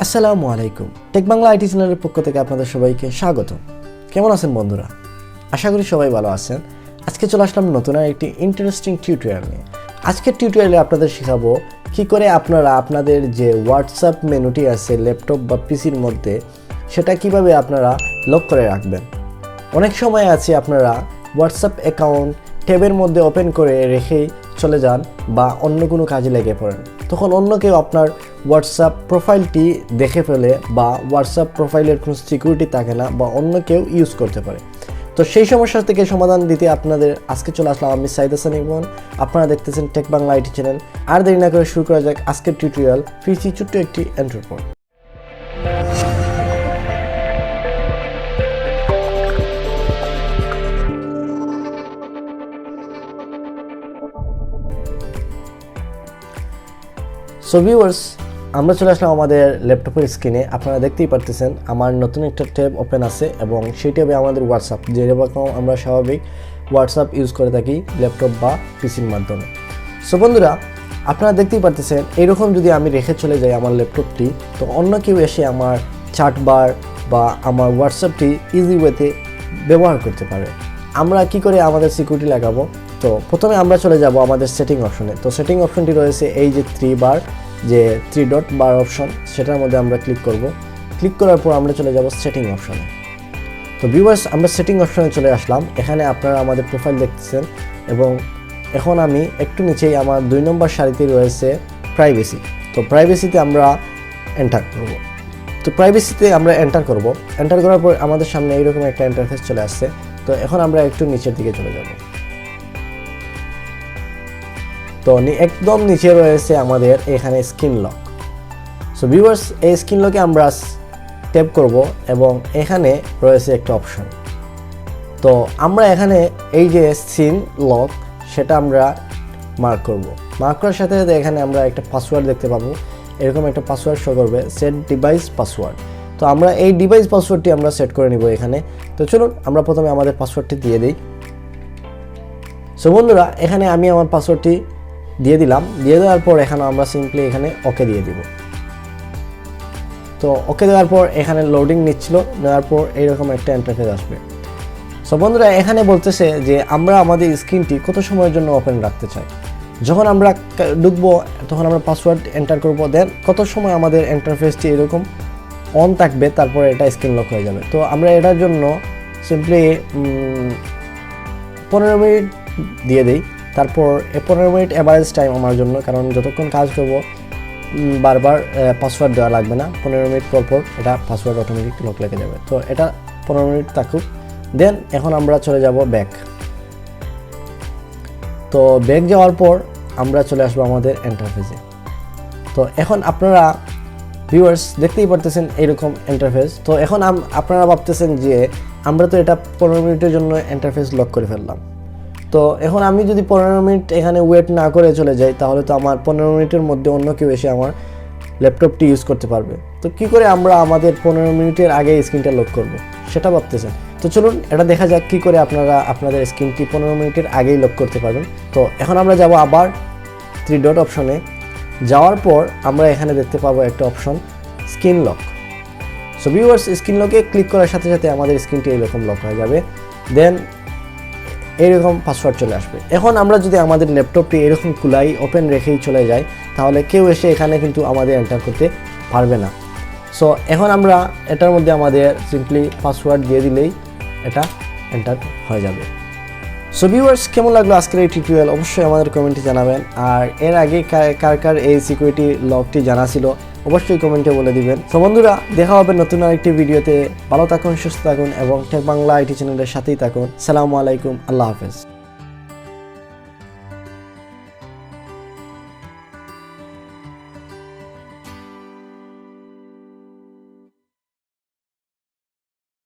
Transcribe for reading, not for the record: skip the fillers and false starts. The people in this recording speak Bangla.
আসসালামু আলাইকুম। টেক বাংলা আইটি চ্যানেলের পক্ষ থেকে আপনাদের সবাইকে স্বাগত। কেমন আছেন বন্ধুরা? আশা করি সবাই ভালো আছেন। আজকে চলে আসলাম নতুন একটি ইন্টারেস্টিং টিউটোরিয়াল নিয়ে। আজকের টিউটোরিয়ালে আপনাদের শেখাবো কি করে আপনারা আপনাদের যে হোয়াটসঅ্যাপ মেনুটি আছে ল্যাপটপ বা পিসির মধ্যে সেটা কিভাবে আপনারা লক করে রাখবেন। অনেক সময় আছে আপনারা হোয়াটসঅ্যাপ অ্যাকাউন্ট ট্যাবের মধ্যে ওপেন করে রেখেই চলে যান বা অন্য কোনো কাজে লেগে পড়েন, তখন অন্য কেউ আপনার হোয়াটসঅ্যাপ প্রোফাইলটি দেখে ফেলে বা হোয়াটসঅ্যাপ প্রোফাইলের কোনো সিকিউরিটি থাকে না বা অন্য কেউ ইউজ করতে পারে। তো সেই সমস্যা থেকে সমাধান দিতে আপনাদের আজকে চলে আসলাম আমি সাইদ হাসান ইমন। আপনারা দেখতেছেন টেক বাংলা আইটি চ্যানেল। আর দেরি না করে শুরু করা যাক আজকের টিউটোরিয়াল। ফিরছি ছোট্ট একটি এন্ট্রির পর। সো ভিউয়ার্স, আমরা চলে আসলাম আমাদের ল্যাপটপের স্ক্রিনে। আপনারা দেখতেই পারতেছেন আমার নতুন একটা ট্যাব ওপেন আছে এবং সেই ট্যাবে আমাদের হোয়াটসঅ্যাপ, যেরকম আমরা স্বাভাবিক হোয়াটসঅ্যাপ ইউজ করে থাকি ল্যাপটপ বা পিসির মাধ্যমে। সো বন্ধুরা, আপনারা দেখতেই পারতেছেন এইরকম যদি আমি রেখে চলে যাই আমার ল্যাপটপটি, তো অন্য কেউ এসে আমার চ্যাট বার বা আমার হোয়াটসঅ্যাপটি ইজি ওয়েতে ব্যবহার করতে পারে। আমরা কি করে আমাদের সিকিউরিটি লাগাবো? তো প্রথমে আমরা চলে যাব আমাদের সেটিং অপশনে। তো সেটিং অপশনটি রয়েছে এই যে থ্রি ডট বার অপশন, সেটার মধ্যে আমরা ক্লিক করব। ক্লিক করার পর আমরা চলে যাব সেটিং অপশনে। তো ভিউয়ার্স, আমরা সেটিং অপশনে চলে আসলাম। এখানে আপনারা আমাদের প্রোফাইল দেখতেছেন এবং এখন আমি একটু নিচেই আমার 2 নম্বর সারিতে রয়েছে প্রাইভেসি। তো প্রাইভেসিতে আমরা এন্টার করব। তো প্রাইভেসিতে আমরা এন্টার করব। এন্টার করার পর আমাদের সামনে এইরকম একটা ইন্টারফেস চলে আসছে। তো এখন আমরা একটু নিচের দিকে চলে যাব। তো একদম নিচে রয়েছে আমাদের এখানে স্ক্রিন লক। সো ভিউয়ার্স, এই স্ক্রিন লকে আমরা ট্যাপ করব এবং এখানে রয়েছে একটা অপশন। তো আমরা এখানে এই যে স্ক্রিন লক সেটা আমরা মার্ক করব। মার্ক করার সাথে সাথে এখানে আমরা একটা পাসওয়ার্ড দেখতে পাবো। এরকম একটা পাসওয়ার্ড শো করবে, সেট ডিভাইস পাসওয়ার্ড। তো আমরা এই ডিভাইস পাসওয়ার্ডটি আমরা সেট করে নিব এখানে। তো চলুন আমরা প্রথমে আমাদের পাসওয়ার্ডটি দিয়ে দিই। সো বন্ধুরা, এখানে আমি আমার পাসওয়ার্ডটি দিয়ে দিলাম। দিয়ে দেওয়ার পর এখানে আমরা সিম্পলি এখানে ওকে দিয়ে দিব। তো ওকে দেওয়ার পর এখানে লোডিং নিচ্ছিল, নেওয়ার পর এইরকম একটা ইন্টারফেস আসবে। সো বন্ধুরা, এখানে বলতেছে যে আমরা আমাদের স্ক্রিনটি কত সময়ের জন্য ওপেন রাখতে চাই। যখন আমরা ঢুকবো তখন আমরা পাসওয়ার্ড এন্টার করব, দেন কত সময় আমাদের ইন্টারফেসটি এরকম অন থাকবে, তারপরে এটা স্ক্রিন লক হয়ে যাবে। তো আমরা এটার জন্য সিম্পলি 15 মিনিট দিয়ে দিই। তারপর 15 মিনিট অ্যাভারেজ টাইম আমার জন্য, কারণ যতক্ষণ কাজ করব বারবার পাসওয়ার্ড দেওয়া লাগবে না। 15 মিনিট পর পর এটা পাসওয়ার্ড অটোমেটিক লক লেগে যাবে। তো এটা 15 মিনিট থাকুক। দেন এখন আমরা চলে যাব ব্যাক। তো ব্যাক যাওয়ার পর আমরা চলে আসবো আমাদের ইন্টারফেসে। তো এখন আপনারা ভিউয়ার্স দেখতেই পারতেছেন এইরকম ইন্টারফেস। তো এখন আপনারা ভাবতেছেন যে আমরা তো এটা 15 মিনিটের জন্য ইন্টারফেস লক করে ফেললাম। তো এখন আমি যদি 15 মিনিট এখানে ওয়েট না করে চলে যাই, তাহলে তো আমার 15 মিনিটের মধ্যে অন্য কেউ এসে আমার ল্যাপটপটি ইউজ করতে পারবে। তো কি করে আমরা আমাদের 15 মিনিটের আগে স্ক্রিনটা লক করব সেটা ভাবতেছেন। তো চলুন এটা দেখা যাক কি করে আপনারা আপনাদের স্ক্রিনটি 15 মিনিটের আগেই লক করতে পারবেন। তো এখন আমরা যাব আবার 3 ডট অপশনে। যাওয়ার পর আমরা এখানে দেখতে পাবো একটা option screen lock. So viewers, screen লকে ক্লিক করার সাথে সাথে আমাদের স্ক্রিনটি এইরকম লক হয়ে যাবে। দেন এইরকম পাসওয়ার্ড চলে আসবে। এখন আমরা যদি আমাদের ল্যাপটপটি এরকম খোলাই ওপেন রেখেই চলে যাই, তাহলে কেউ এসে এখানে কিন্তু আমাদের এন্টার করতে পারবে না। সো এখন আমরা এটার মধ্যে আমাদের সিম্পলি পাসওয়ার্ড দিয়ে দিলেই এটা এন্টার হয়ে যাবে। সো ভিউয়ার্স, কেমন লাগলো আজকের এই টিউটোরিয়াল অবশ্যই আমাদের কমেন্টে জানাবেন। আর এর আগে কার এই সিকিউরিটি লকটি জানা ছিল অবশ্যই কমেন্টে বলে দিবেন। তো বন্ধুরা, দেখা হবে নতুন আরেকটি ভিডিওতে। ভালো থাকুন, সুস্থ থাকুন এবং টেক বাংলা আইটি চ্যানেলের সাথেই থাকুন। আসসালামু আলাইকুম, আল্লাহ হাফেজ।